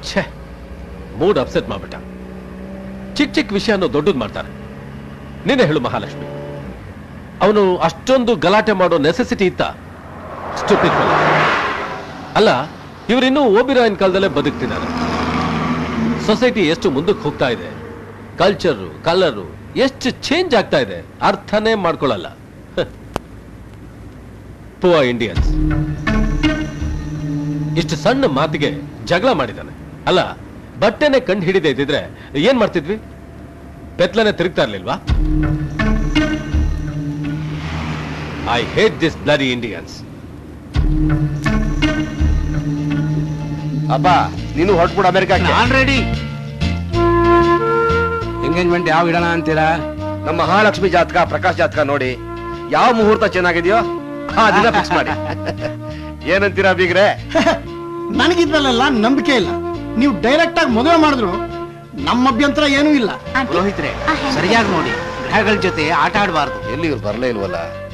ಛೇ, mood upset ಮಾಡ್ಬಿಟ್ಟ. ಚಿಕ್ಕ ಚಿಕ್ಕ ವಿಷಯನೂ ದೊಡ್ಡದು ಮಾಡ್ತಾರೆ. ನೀನೇ ಹೇಳು ಮಹಾಲಕ್ಷ್ಮಿ, ಅವನು ಅಷ್ಟೊಂದು ಗಲಾಟೆ ಮಾಡೋ ನೆಸೆಸಿಟಿ ಇತ್ತ? Stupid fellow. ಅಲ್ಲ, ಇವರಿನ್ನೂ ಓಬಿರಾಯನ್ ಕಾಲದಲ್ಲೇ ಬದುಕ್ತಿದ್ದಾರೆ. ಸೊಸೈಟಿ ಎಷ್ಟು ಮುಂದಕ್ಕೆ ಹೋಗ್ತಾ ಇದೆ, ಕಲ್ಚರು ಕಲರು ಎಷ್ಟು ಚೇಂಜ್ ಆಗ್ತಾ ಇದೆ, ಅರ್ಥನೇ ಮಾಡ್ಕೊಳ್ಳಲ್ಲ. Poor Indians. ಇಷ್ಟು ಸಣ್ಣ ಮಾತಿಗೆ ಜಗಳ ಮಾಡಿದ್ದಾನೆ. ಅಲ್ಲ, ಬಟ್ಟೆನೆ ಕಂಡು ಹಿಡಿದೇ ಇದ್ದಿದ್ರೆ ಏನ್ ಮಾಡ್ತಿದ್ವಿ? ಪೆತ್ಲನೆ ತಿರುಗ್ತಾ ಇರ್ಲಿಲ್ವಾ? I hate this bloody Indians. ಅಪ್ಪ, ನೀನು ಹೊರಟ್ಬಿಡು ಅಮೆರಿಕಕ್ಕೆ. ನಾನ್ ರೆಡಿ. ಎಂಗೇಜ್ಮೆಂಟ್ ಯಾವ ಇಡೋಣ ಅಂತೀರಾ? ನಮ್ಮ ಮಹಾಲಕ್ಷ್ಮಿ ಜಾತಕ, ಪ್ರಕಾಶ್ ಜಾತಕ ನೋಡಿ ಯಾವ ಮುಹೂರ್ತ ಚೆನ್ನಾಗಿದೆಯೋ ಆ ದಿನ ಫಿಕ್ಸ್ ಮಾಡಿ. ಏನಂತೀರಾ ಬೀಗ್ರೆ? ನನಗಿದ್ರಲ್ಲೆಲ್ಲ ನಂಬಿಕೆ ಇಲ್ಲ. ನೀವು ಡೈರೆಕ್ಟ್ ಆಗಿ ಮದುವೆ ಮಾಡಿದ್ರು ನಮ್ಮ ಅಭ್ಯಂತರ ಏನೂ ಇಲ್ಲ. ಪುರೋಹಿತ್ರೆ, ಸರಿಯಾಗಿ ನೋಡಿ, ಗ್ರಹಗಳ ಜೊತೆ ಆಟ ಆಡಬಾರ್ದು. ಎಲ್ಲಿ ಇವ್ರು ಬರ್ಲೇ ಇಲ್ವಲ್ಲ?